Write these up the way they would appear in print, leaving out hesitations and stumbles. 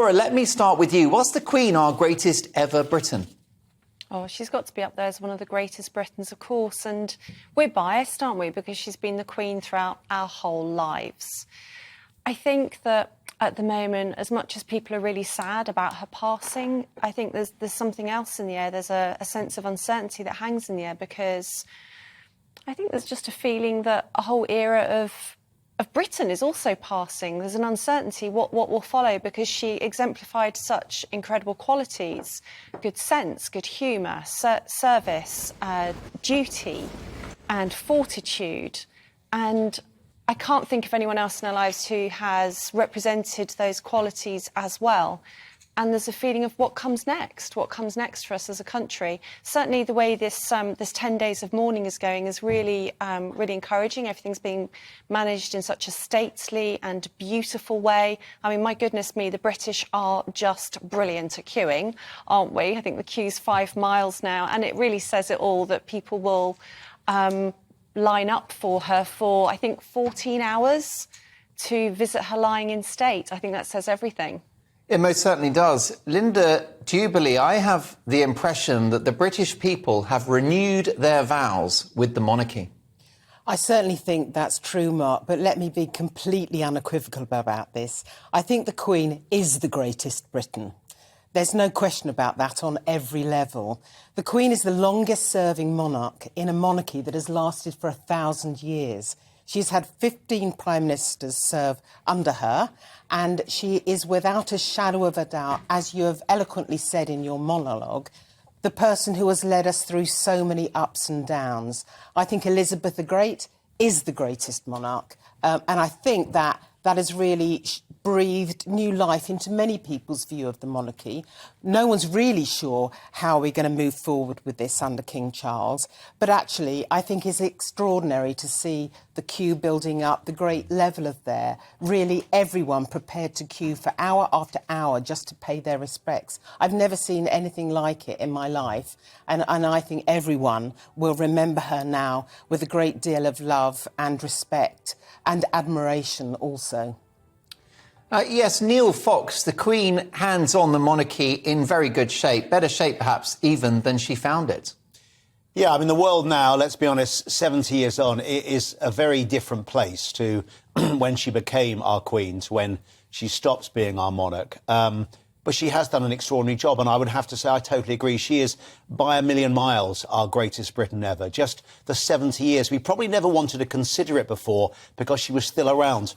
Laura, let me start with you. Was the Queen our greatest ever Briton? Oh, she's got to be up there as one of the greatest Britons, of course. And we're biased, aren't we? Because she's been the Queen throughout our whole lives. I think that at the moment, as much as people are really sad about her passing, I think there's something else in the air. There's a sense of uncertainty that hangs in the air, because I think there's just a feeling that a whole era of Britain is also passing. There's an uncertainty what will follow, because she exemplified such incredible qualities: good sense, good humour, service, duty and fortitude. And I can't think of anyone else in our lives who has represented those qualities as well. And there's a feeling of what comes next for us as a country. Certainly the way this 10 days of mourning is going is really, really encouraging. Everything's being managed in such a stately and beautiful way. I mean, my goodness me, the British are just brilliant at queuing, aren't we? I think the queue's 5 miles now, and it really says it all that people will line up for her for, I think, 14 hours to visit her lying in state. I think that says everything. It most certainly does. Linda Jubilee, I have the impression that the British people have renewed their vows with the monarchy. I certainly think that's true, Mark, but let me be completely unequivocal about this. I think the Queen is the greatest Briton. There's no question about that on every level. The Queen is the longest-serving monarch in a monarchy that has lasted for 1,000 years. She's had 15 Prime Ministers serve under her, and she is, without a shadow of a doubt, as you have eloquently said in your monologue, the person who has led us through so many ups and downs. I think Elizabeth the Great is the greatest monarch, and I think that has really breathed new life into many people's view of the monarchy. No one's really sure how we're going to move forward with this under King Charles, but actually I think it's extraordinary to see the queue building up, the great level of there, really everyone prepared to queue for hour after hour just to pay their respects. I've never seen anything like it in my life, and I think everyone will remember her now with a great deal of love and respect and admiration also. Yes, Neil Fox, the Queen hands on the monarchy in very good shape, better shape perhaps even than she found it. Yeah, I mean, the world now, let's be honest, 70 years on, it is a very different place to when she became our Queen, to when she stopped being our monarch. But she has done an extraordinary job, and I would have to say I totally agree. She is, by a million miles, our greatest Briton ever. Just the 70 years. We probably never wanted to consider it before because she was still around.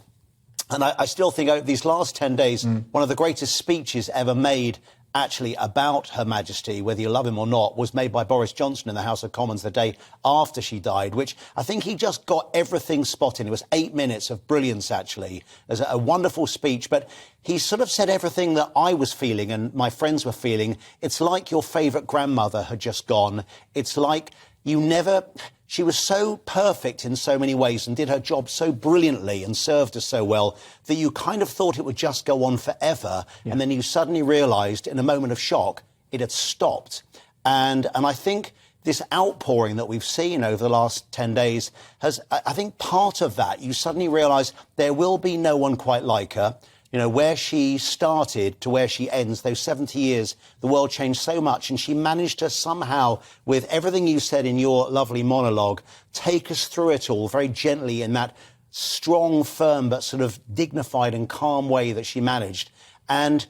And I still think over these last 10 days, one of the greatest speeches ever made actually about Her Majesty, whether you love him or not, was made by Boris Johnson in the House of Commons the day after she died, which I think he just got everything spot in. It was 8 minutes of brilliance, actually. It was a wonderful speech, but he sort of said everything that I was feeling and my friends were feeling. It's like your favourite grandmother had just gone. It's like you never... She was so perfect in so many ways and did her job so brilliantly and served us so well that you kind of thought it would just go on forever. Yeah. And then you suddenly realised in a moment of shock it had stopped. And I think this outpouring that we've seen over the last 10 days has, I think part of that, you suddenly realise there will be no one quite like her. You know, where she started to where she ends, those 70 years, the world changed so much, and she managed to somehow, with everything you said in your lovely monologue, take us through it all very gently in that strong, firm, but sort of dignified and calm way that she managed. And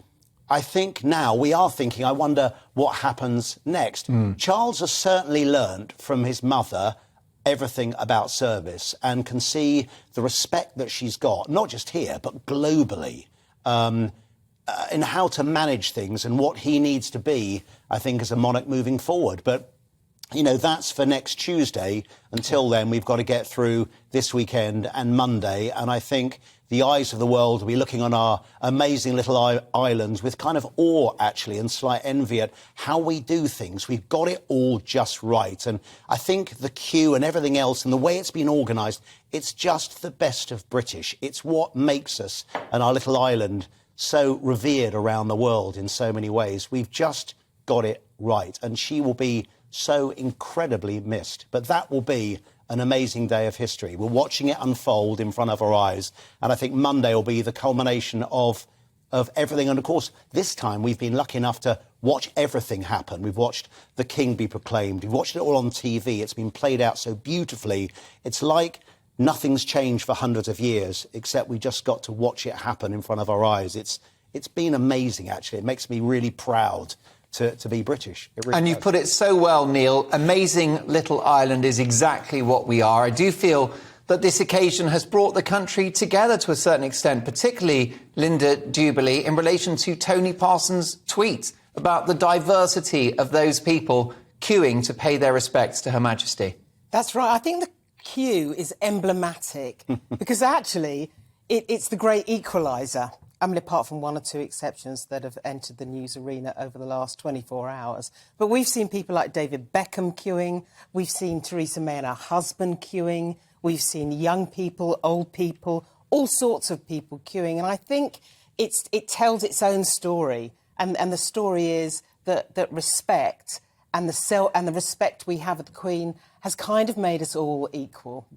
I think now we are thinking, I wonder what happens next. Charles has certainly learned from his mother everything about service and can see the respect that she's got, not just here, but globally, in how to manage things and what he needs to be, I think, as a monarch moving forward. But, you know, that's for next Tuesday. Until then, we've got to get through this weekend and Monday. And I think the eyes of the world will be looking on our amazing little islands with kind of awe, actually, and slight envy at how we do things. We've got it all just right. And I think the queue and everything else and the way it's been organised, it's just the best of British. It's what makes us and our little island so revered around the world in so many ways. We've just got it right. And she will be so incredibly missed. But that will be an amazing day of history. We're watching it unfold in front of our eyes. And I think Monday will be the culmination of of everything. And of course, this time we've been lucky enough to watch everything happen. We've watched the King be proclaimed. We've watched it all on TV. It's been played out so beautifully. It's like nothing's changed for hundreds of years, except we just got to watch it happen in front of our eyes. It's been amazing, actually. It makes me really proud to be British. It really and you've put it so well, Neil. Amazing little island is exactly what we are. I do feel that this occasion has brought the country together to a certain extent, particularly Linda Jubilee, in relation to Tony Parsons' tweet about the diversity of those people queuing to pay their respects to Her Majesty. That's right. I think the queue is emblematic because actually it's the great equalizer. I mean, apart from one or two exceptions that have entered the news arena over the last 24 hours. But we've seen people like David Beckham queuing. We've seen Theresa May and her husband queuing. We've seen young people, old people, all sorts of people queuing. And I think it tells its own story. And the story is that respect and the respect we have of the Queen has kind of made us all equal.